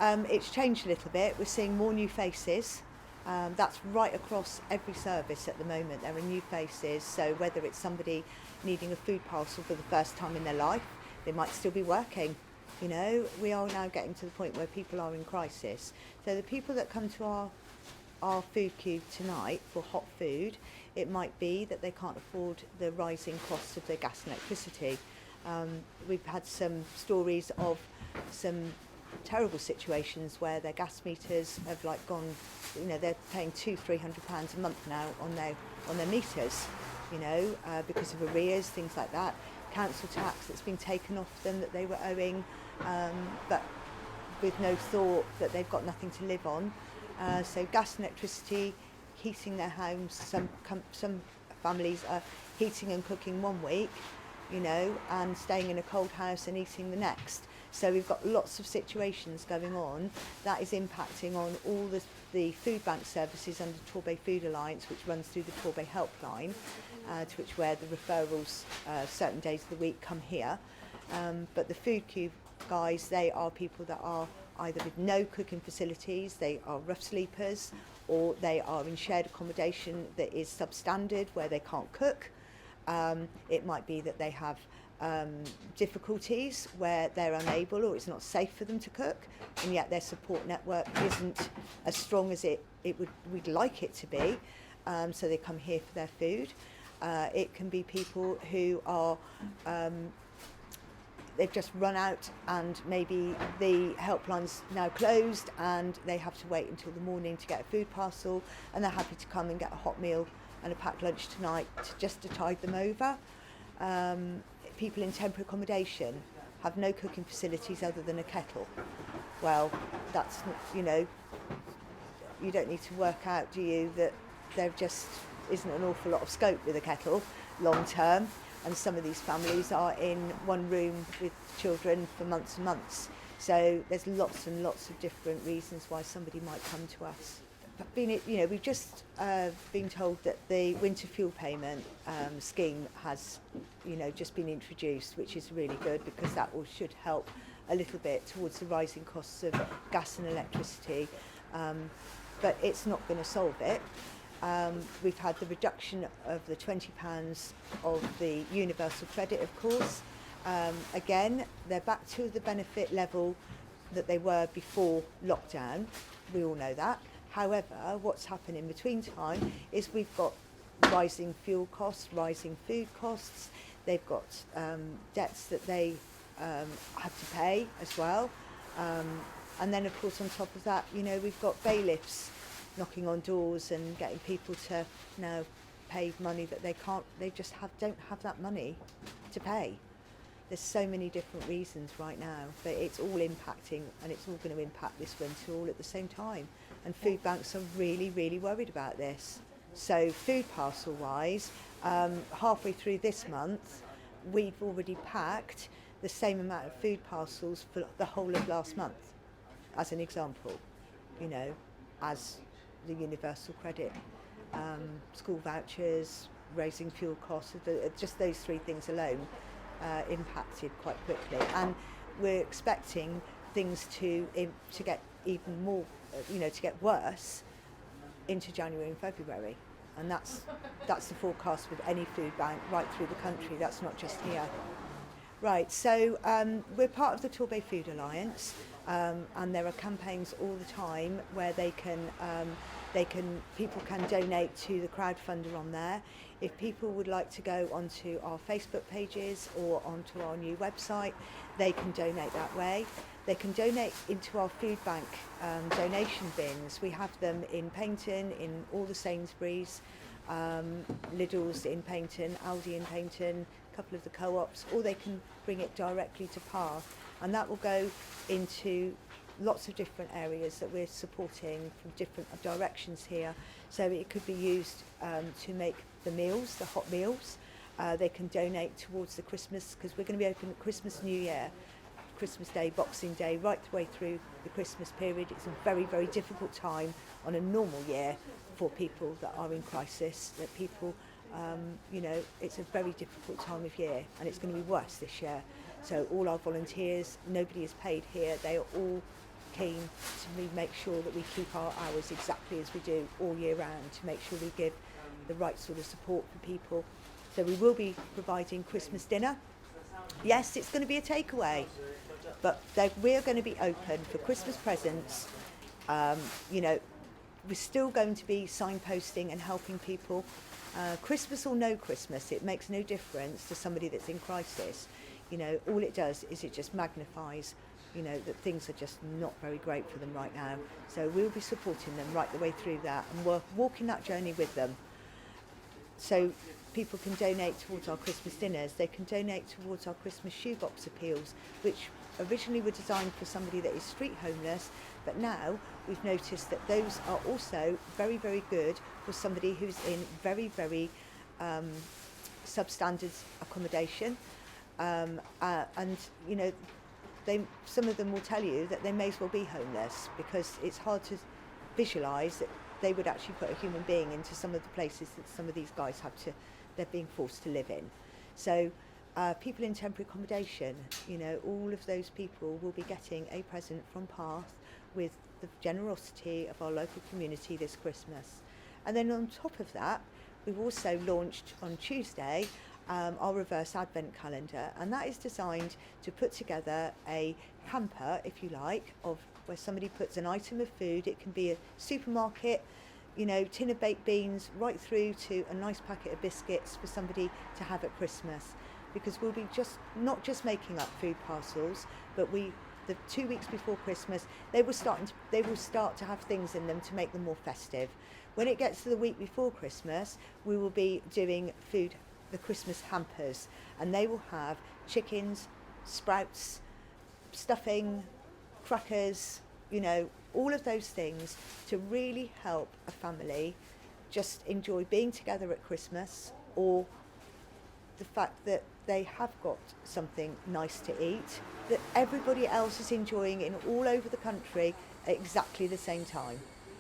It's changed a little bit. We're seeing more new faces. That's right across every service at the moment. There are new faces. So whether it's somebody needing a food parcel for the first time in their life, they might still be working. You know, we are now getting to the point where people are in crisis. So the people that come to our food queue tonight for hot food, it might be that they can't afford the rising costs of their gas and electricity. We've had some stories of some terrible situations where their gas meters have like gone, you know, they're paying £200-300 a month now on their meters, you know, because of arrears, things like that. Council tax that's been taken off them that they were owing, but with no thought that they've got nothing to live on. So gas and electricity, heating their homes. Some families are heating and cooking one week, you know, and staying in a cold house and eating the next. So we've got lots of situations going on that is impacting on all the food bank services under Torbay Food Alliance, which runs through the Torbay helpline, to which where the referrals certain days of the week come here. But the food queue guys, they are people that are either with no cooking facilities, they are rough sleepers, or they are in shared accommodation that is substandard where they can't cook. It might be that they have difficulties where they're unable or it's not safe for them to cook, and yet their support network isn't as strong as we'd like it to be, so they come here for their food. It can be people who are they've just run out and maybe the helpline's now closed and they have to wait until the morning to get a food parcel, and they're happy to come and get a hot meal and a packed lunch tonight just to tide them over. People in temporary accommodation have no cooking facilities other than a kettle. Well, that's, you know, you don't need to work out, do you, that there just isn't an awful lot of scope with a kettle long term, and some of these families are in one room with children for months and months. So there's lots and lots of different reasons why somebody might come to us. We've just been told that the winter fuel payment scheme has, just been introduced, which is really good because that should help a little bit towards the rising costs of gas and electricity, but it's not going to solve it. We've had the reduction of the £20 of the universal credit, of course. Again, they're back to the benefit level that they were before lockdown. We all know that. However, what's happened in between time is we've got rising fuel costs, rising food costs. They've got debts that they have to pay as well. And then, of course, on top of that, we've got bailiffs knocking on doors and getting people to now pay money that they just don't have that money to pay. There's so many different reasons right now, but it's all impacting, and it's all going to impact this winter all at the same time. And food banks are really, really worried about this. So food parcel wise, halfway through this month, we've already packed the same amount of food parcels for the whole of last month, as an example, as the universal credit, school vouchers, raising fuel costs, just those three things alone impacted quite quickly. And we're expecting things to get even more, to get worse into January and February. And that's the forecast with any food bank right through the country. That's not just here. Right, so we're part of the Torbay Food Alliance, and there are campaigns all the time where people can donate to the crowdfunder on there. If people would like to go onto our Facebook pages or onto our new website, they can donate that way. They can donate into our food bank donation bins. We have them in Paignton, in all the Sainsbury's, Lidl's in Paignton, Aldi in Paignton, a couple of the co-ops, or they can bring it directly to PAR. And that will go into lots of different areas that we're supporting from different directions here. So it could be used to make the meals, the hot meals. They can donate towards the Christmas, because we're going to be open at Christmas, New Year, Christmas Day, Boxing Day, right the way through the Christmas period. It's a very, very difficult time on a normal year for people that are in crisis, that people, it's a very difficult time of year, and it's going to be worse this year. So all our volunteers, nobody is paid here. They are all keen to make sure that we keep our hours exactly as we do all year round, to make sure we give the right sort of support for people. So we will be providing Christmas dinner. Yes, it's going to be a takeaway, but we're going to be open for Christmas presents. You know, we're still going to be signposting and helping people. Christmas or no Christmas, it makes no difference to somebody that's in crisis. You know, all it does is it just magnifies, you know, that things are just not very great for them right now. So we'll be supporting them right the way through that, and we're walking that journey with them. So people can donate towards our Christmas dinners. They can donate towards our Christmas shoebox appeals, which originally were designed for somebody that is street homeless, but now we've noticed that those are also very, very good for somebody who's in very, very substandard accommodation. And you know, some of them will tell you that they may as well be homeless, because it's hard to visualise that they would actually put a human being into some of the places that some of these guys they're being forced to live in. So people in temporary accommodation, you know, all of those people will be getting a present from Path with the generosity of our local community this Christmas. And then on top of that, we've also launched on Tuesday our reverse advent calendar, and that is designed to put together a hamper, if you like, of where somebody puts an item of food. It can be a supermarket, you know, tin of baked beans, right through to a nice packet of biscuits for somebody to have at Christmas. Because we'll be not just making up food parcels, but the 2 weeks before Christmas, they will start to have things in them to make them more festive. When it gets to the week before Christmas, we will be doing the Christmas hampers, and they will have chickens, sprouts, stuffing, crackers, you know, all of those things to really help a family just enjoy being together at Christmas, or the fact that they have got something nice to eat that everybody else is enjoying in all over the country at exactly the same time.